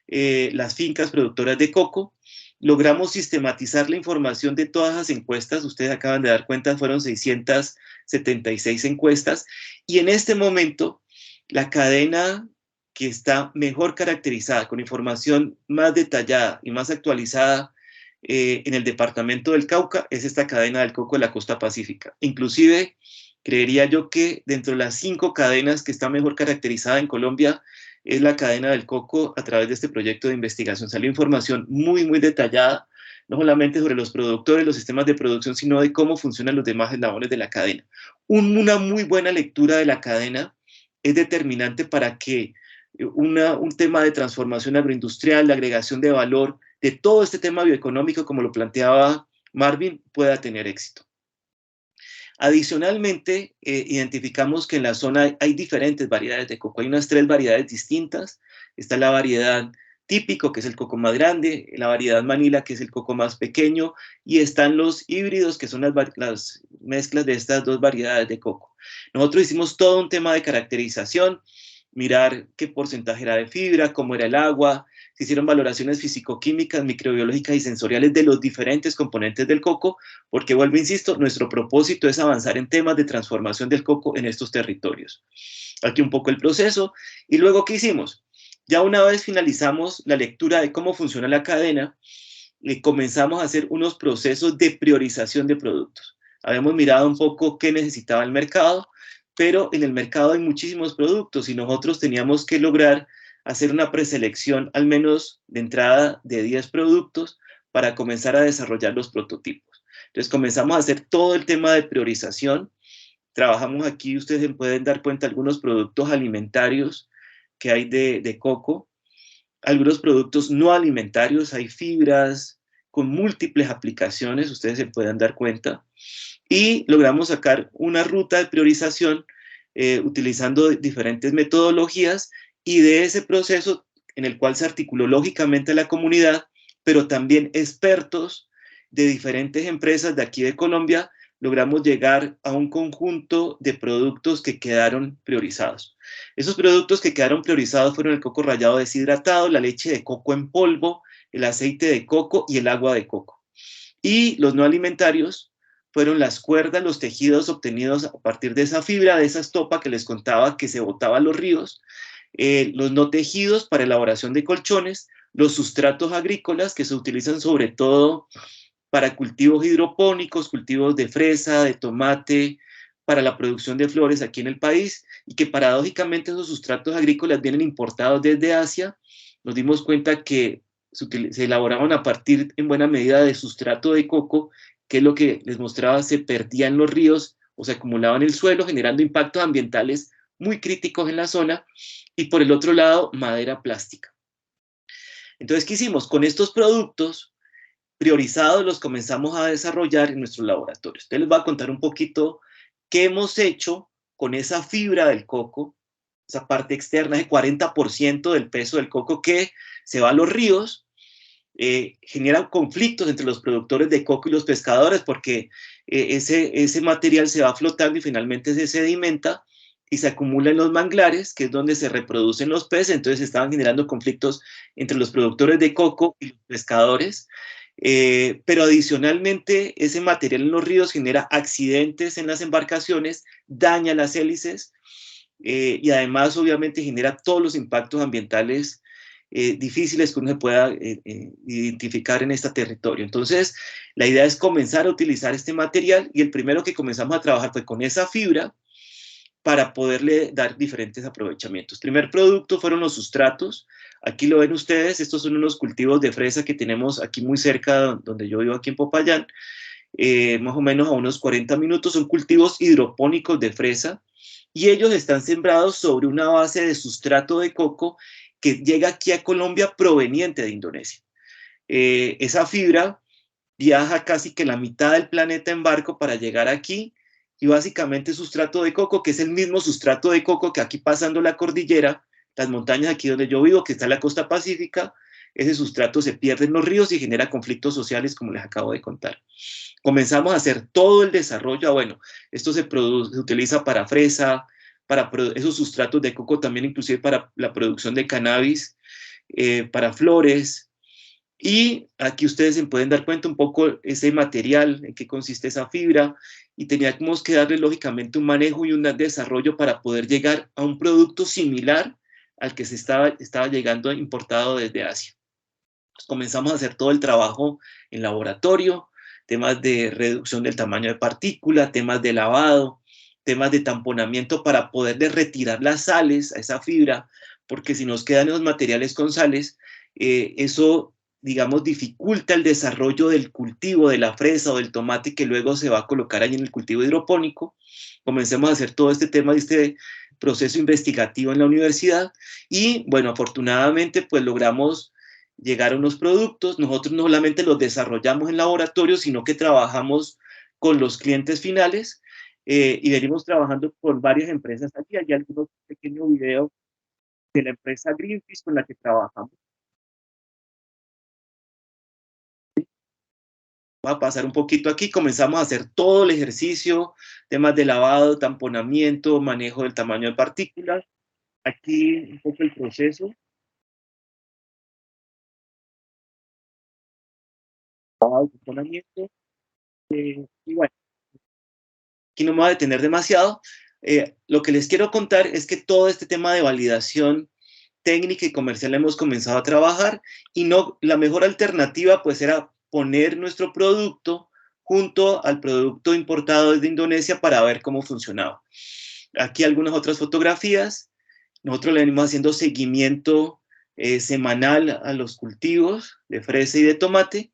las fincas productoras de coco. Logramos sistematizar la información de todas las encuestas. Ustedes acaban de dar cuenta, fueron 676 encuestas. Y en este momento, la cadena que está mejor caracterizada, con información más detallada y más actualizada en el departamento del Cauca, es esta cadena del coco de la costa pacífica. Inclusive, creería yo que dentro de las 5 cadenas que está mejor caracterizada en Colombia, es la cadena del coco a través de este proyecto de investigación. Salió información muy, muy detallada, no solamente sobre los productores, los sistemas de producción, sino de cómo funcionan los demás eslabones de la cadena. Una muy buena lectura de la cadena es determinante para que un tema de transformación agroindustrial, de agregación de valor, de todo este tema bioeconómico, como lo planteaba Marvin, pueda tener éxito. Adicionalmente, identificamos que en la zona hay diferentes variedades de coco. Hay unas 3 variedades distintas. Está la variedad típico, que es el coco más grande, la variedad Manila, que es el coco más pequeño, y están los híbridos, que son las mezclas de estas 2 variedades de coco. Nosotros hicimos todo un tema de caracterización, mirar qué porcentaje era de fibra, cómo era el agua. Se hicieron valoraciones fisicoquímicas, microbiológicas y sensoriales de los diferentes componentes del coco, porque, vuelvo, insisto, nuestro propósito es avanzar en temas de transformación del coco en estos territorios. Aquí un poco el proceso. Y luego, ¿qué hicimos? Ya una vez finalizamos la lectura de cómo funciona la cadena, comenzamos a hacer unos procesos de priorización de productos. Habíamos mirado un poco qué necesitaba el mercado. pero en el mercado hay muchísimos productos y nosotros teníamos que lograr hacer una preselección al menos de entrada de 10 productos para comenzar a desarrollar los prototipos. Entonces comenzamos a hacer todo el tema de priorización. Trabajamos aquí, ustedes se pueden dar cuenta, algunos productos alimentarios que hay de coco, algunos productos no alimentarios, hay fibras con múltiples aplicaciones, ustedes se pueden dar cuenta, y logramos sacar una ruta de priorización utilizando diferentes metodologías, y de ese proceso en el cual se articuló lógicamente la comunidad, pero también expertos de diferentes empresas de aquí de Colombia, logramos llegar a un conjunto de productos que quedaron priorizados. Esos productos que quedaron priorizados fueron el coco rallado deshidratado, la leche de coco en polvo, el aceite de coco y el agua de coco. Y los no alimentarios fueron las cuerdas, los tejidos obtenidos a partir de esa fibra, de esa estopa que les contaba que se botaba a los ríos, los no tejidos para elaboración de colchones, los sustratos agrícolas que se utilizan sobre todo para cultivos hidropónicos, cultivos de fresa, de tomate, para la producción de flores aquí en el país, y que paradójicamente esos sustratos agrícolas vienen importados desde Asia. Nos dimos cuenta que se elaboraban a partir en buena medida de sustrato de coco, que es lo que les mostraba, se perdía en los ríos o se acumulaba en el suelo, generando impactos ambientales muy críticos en la zona, y por el otro lado, madera plástica. Entonces, ¿qué hicimos? Con estos productos priorizados los comenzamos a desarrollar en nuestros laboratorios. Entonces les voy a contar un poquito qué hemos hecho con esa fibra del coco, esa parte externa, ese 40% del peso del coco que se va a los ríos, genera conflictos entre los productores de coco y los pescadores, porque ese material se va flotando y finalmente se sedimenta y se acumula en los manglares, que es donde se reproducen los peces. Entonces estaban generando conflictos entre los productores de coco y los pescadores. Pero adicionalmente ese material en los ríos genera accidentes en las embarcaciones, daña las hélices, y además obviamente genera todos los impactos ambientales difíciles que uno se pueda identificar en este territorio. Entonces la idea es comenzar a utilizar este material, y el primero que comenzamos a trabajar fue con esa fibra para poderle dar diferentes aprovechamientos. El primer producto fueron los sustratos. Aquí lo ven ustedes, estos son unos cultivos de fresa que tenemos aquí muy cerca donde yo vivo, aquí en Popayán, más o menos a unos 40 minutos. Son cultivos hidropónicos de fresa, y ellos están sembrados sobre una base de sustrato de coco que llega aquí a Colombia proveniente de Indonesia. Esa fibra viaja casi que la mitad del planeta en barco para llegar aquí, y básicamente sustrato de coco, que es el mismo sustrato de coco que aquí pasando la cordillera, las montañas aquí donde yo vivo, que está en la costa pacífica, ese sustrato se pierde en los ríos y genera conflictos sociales, como les acabo de contar. Comenzamos a hacer todo el desarrollo. Bueno, esto se utiliza para fresa, para esos sustratos de coco también, inclusive para la producción de cannabis, para flores. Y aquí ustedes se pueden dar cuenta un poco ese material, en qué consiste esa fibra, y teníamos que darle lógicamente un manejo y un desarrollo para poder llegar a un producto similar al que se estaba llegando importado desde Asia. Pues comenzamos a hacer todo el trabajo en laboratorio, temas de reducción del tamaño de partícula, temas de lavado, temas de tamponamiento para poderle retirar las sales a esa fibra, porque si nos quedan los materiales con sales, eso, digamos, dificulta el desarrollo del cultivo de la fresa o del tomate que luego se va a colocar ahí en el cultivo hidropónico. Comencemos a hacer todo este tema de este proceso investigativo en la universidad, y bueno, afortunadamente pues logramos llegar a unos productos. Nosotros no solamente los desarrollamos en laboratorio, sino que trabajamos con los clientes finales, y venimos trabajando con varias empresas aquí. Hay algunos pequeños videos de la empresa Greenpeace con la que trabajamos. Voy a pasar un poquito aquí. Comenzamos a hacer todo el ejercicio, temas de lavado, tamponamiento, manejo del tamaño de partículas. Aquí un poco el proceso. Tamponamiento. Y bueno, aquí no me voy a detener demasiado. Lo que les quiero contar es que todo este tema de validación técnica y comercial hemos comenzado a trabajar, y no, la mejor alternativa pues era poner nuestro producto junto al producto importado desde Indonesia para ver cómo funcionaba. Aquí algunas otras fotografías. Nosotros le venimos haciendo seguimiento semanal a los cultivos de fresa y de tomate.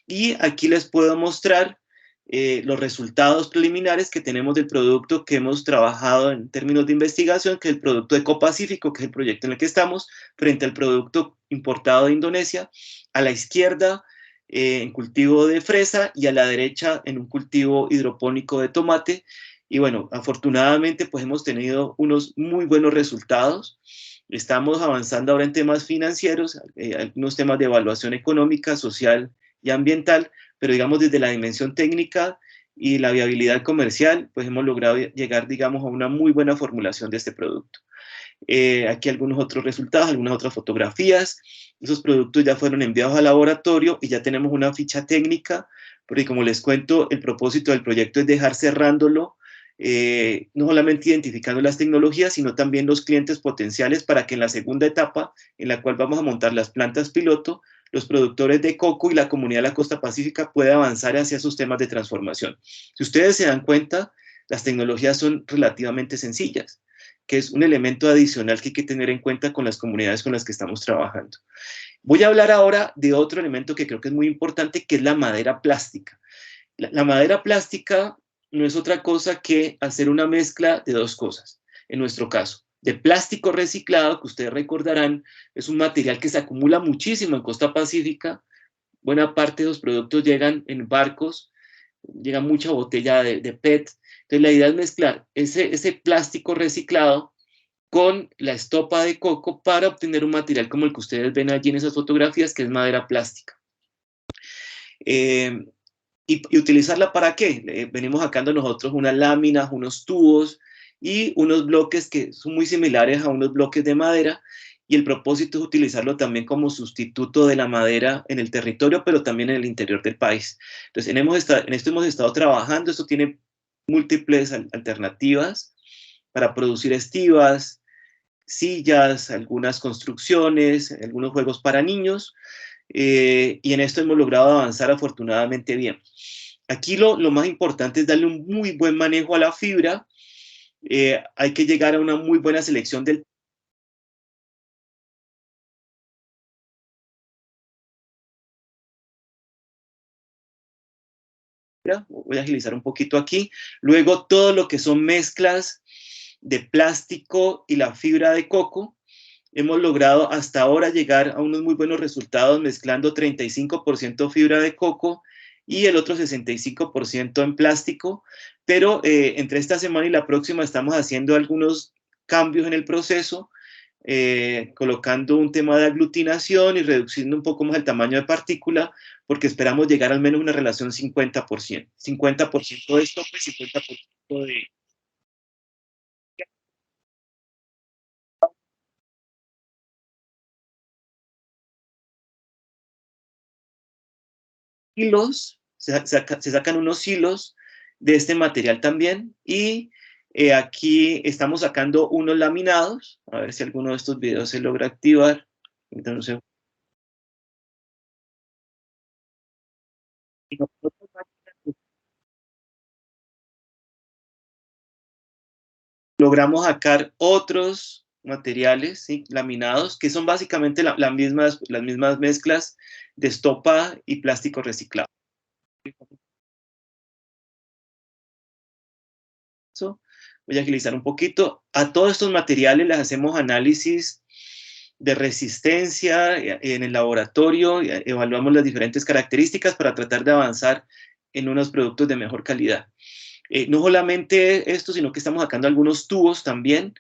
Y aquí les puedo mostrar los resultados preliminares que tenemos del producto que hemos trabajado en términos de investigación, que es el producto Ecopacífico, que es el proyecto en el que estamos, frente al producto importado de Indonesia. A la izquierda, en cultivo de fresa, y a la derecha, en un cultivo hidropónico de tomate. Y bueno, afortunadamente, pues hemos tenido unos muy buenos resultados. Estamos avanzando ahora en temas financieros, algunos temas de evaluación económica, social y ambiental, pero digamos desde la dimensión técnica y la viabilidad comercial, pues hemos logrado llegar, digamos, a una muy buena formulación de este producto. Aquí algunos otros resultados, algunas otras fotografías. Esos productos ya fueron enviados al laboratorio y ya tenemos una ficha técnica, porque como les cuento, el propósito del proyecto es dejar cerrándolo, no solamente identificando las tecnologías, sino también los clientes potenciales para que en la segunda etapa, en la cual vamos a montar las plantas piloto, los productores de coco y la comunidad de la costa pacífica pueda avanzar hacia sus temas de transformación. Si ustedes se dan cuenta, las tecnologías son relativamente sencillas, que es un elemento adicional que hay que tener en cuenta con las comunidades con las que estamos trabajando. Voy a hablar ahora de otro elemento que creo que es muy importante, que es la madera plástica. La madera plástica no es otra cosa que hacer una mezcla de dos cosas, en nuestro caso. De plástico reciclado, que ustedes recordarán, es un material que se acumula muchísimo en costa pacífica. Buena parte de los productos llegan en barcos, llega mucha botella de PET. Entonces la idea es mezclar ese plástico reciclado con la estopa de coco para obtener un material como el que ustedes ven allí en esas fotografías, que es madera plástica. ¿Y utilizarla para qué? Venimos sacando nosotros unas láminas, unos tubos y unos bloques que son muy similares a unos bloques de madera, y el propósito es utilizarlo también como sustituto de la madera en el territorio, pero también en el interior del país. Entonces, en esto hemos estado trabajando. Esto tiene múltiples alternativas para producir estivas, sillas, algunas construcciones, algunos juegos para niños, y en esto hemos logrado avanzar afortunadamente bien. Aquí lo más importante es darle un muy buen manejo a la fibra. Hay que llegar a una muy buena selección del... Voy a agilizar un poquito aquí. Luego, todo lo que son mezclas de plástico y la fibra de coco. Hemos logrado hasta ahora llegar a unos muy buenos resultados mezclando 35% fibra de coco y el otro 65% en plástico, pero entre esta semana y la próxima estamos haciendo algunos cambios en el proceso, colocando un tema de aglutinación y reduciendo un poco más el tamaño de partícula, porque esperamos llegar al menos a una relación 50%. 50% de esto, 50% de... hilos, se sacan unos hilos de este material también, y aquí estamos sacando unos laminados. A ver si alguno de estos videos se logra activar. Entonces, logramos sacar otros materiales, ¿sí?, laminados, que son básicamente las mismas mezclas de estopa y plástico reciclado. Voy a agilizar un poquito. A todos estos materiales les hacemos análisis de resistencia en el laboratorio, evaluamos las diferentes características para tratar de avanzar en unos productos de mejor calidad. No solamente esto, sino que estamos sacando algunos tubos también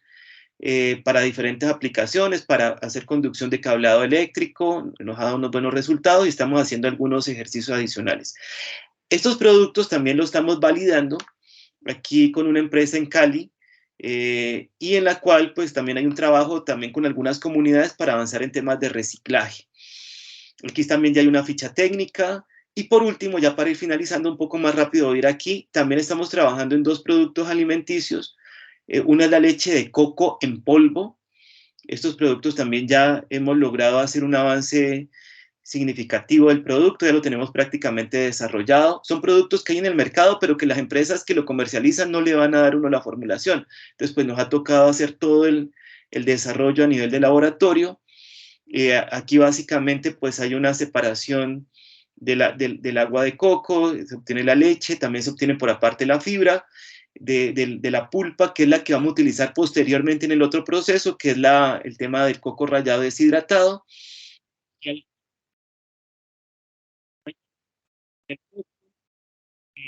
para diferentes aplicaciones, para hacer conducción de cableado eléctrico. Nos ha dado unos buenos resultados y estamos haciendo algunos ejercicios adicionales. Estos productos también los estamos validando aquí con una empresa en Cali, y en la cual pues también hay un trabajo también con algunas comunidades para avanzar en temas de reciclaje. Aquí también ya hay una ficha técnica. Y por último, ya para ir finalizando un poco más rápido, voy a ir aquí, también estamos trabajando en dos productos alimenticios. Una es la leche de coco en polvo. Estos productos también ya hemos logrado hacer un avance significativo del producto, ya lo tenemos prácticamente desarrollado. Son productos que hay en el mercado, pero que las empresas que lo comercializan no le van a dar uno la formulación. Entonces, pues nos ha tocado hacer todo el desarrollo a nivel de laboratorio. Aquí básicamente pues hay una separación del agua de coco, se obtiene la leche, también se obtiene por aparte la fibra de la pulpa, que es la que vamos a utilizar posteriormente en el otro proceso, que es el tema del coco rallado deshidratado.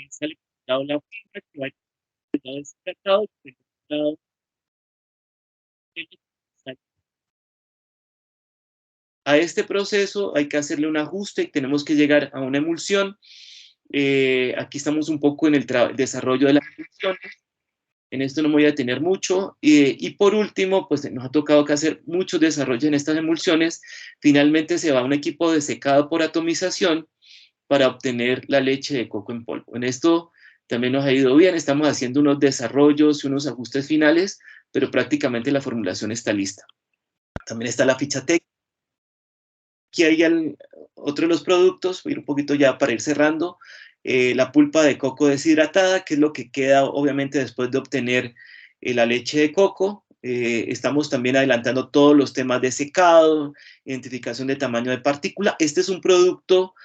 Sale la fibra que va deshidratado, a este proceso hay que hacerle un ajuste y tenemos que llegar a una emulsión. Aquí estamos un poco en el desarrollo de las emulsiones. En esto no me voy a detener mucho. Y por último, pues nos ha tocado que hacer muchos desarrollos en estas emulsiones. Finalmente se va a un equipo de secado por atomización para obtener la leche de coco en polvo. En esto también nos ha ido bien. Estamos haciendo unos desarrollos y unos ajustes finales, pero prácticamente la formulación está lista. También está la ficha técnica. Aquí hay otro de los productos, voy a ir un poquito ya para ir cerrando, la pulpa de coco deshidratada, que es lo que queda obviamente después de obtener la leche de coco. Estamos también adelantando todos los temas de secado, identificación de tamaño de partícula. Este es un producto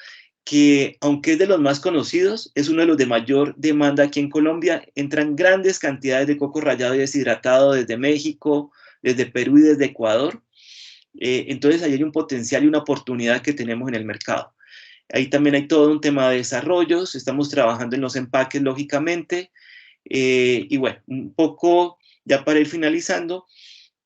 que, aunque es de los más conocidos, es uno de los de mayor demanda aquí en Colombia. Entran grandes cantidades de coco rallado y deshidratado desde México, desde Perú y desde Ecuador. Entonces ahí hay un potencial y una oportunidad que tenemos en el mercado. Ahí también hay todo un tema de desarrollos, estamos trabajando en los empaques lógicamente, y bueno, un poco ya para ir finalizando,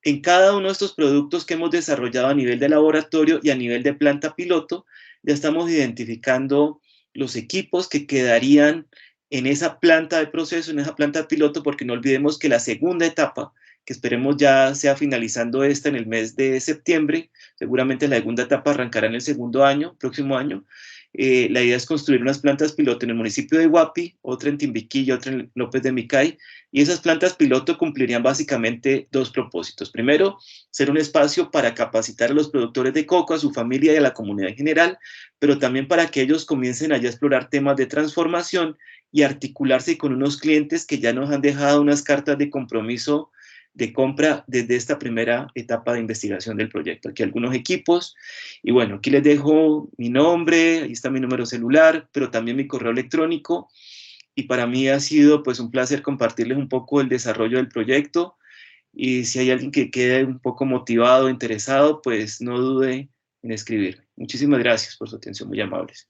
en cada uno de estos productos que hemos desarrollado a nivel de laboratorio y a nivel de planta piloto, ya estamos identificando los equipos que quedarían en esa planta de proceso, en esa planta piloto, porque no olvidemos que la segunda etapa, que esperemos ya sea finalizando esta en el mes de septiembre, seguramente la segunda etapa arrancará en el segundo año, próximo año. La idea es construir unas plantas piloto en el municipio de Guapi, otra en Timbiquí y otra en López de Micay, y esas plantas piloto cumplirían básicamente dos propósitos. Primero, ser un espacio para capacitar a los productores de coco, a su familia y a la comunidad en general, pero también para que ellos comiencen allá a explorar temas de transformación y articularse con unos clientes que ya nos han dejado unas cartas de compromiso de compra desde esta primera etapa de investigación del proyecto. Aquí algunos equipos, y bueno, aquí les dejo mi nombre, ahí está mi número celular, pero también mi correo electrónico, y para mí ha sido pues un placer compartirles un poco el desarrollo del proyecto, y si hay alguien que quede un poco motivado, interesado, pues no dude en escribirme. Muchísimas gracias por su atención, muy amables.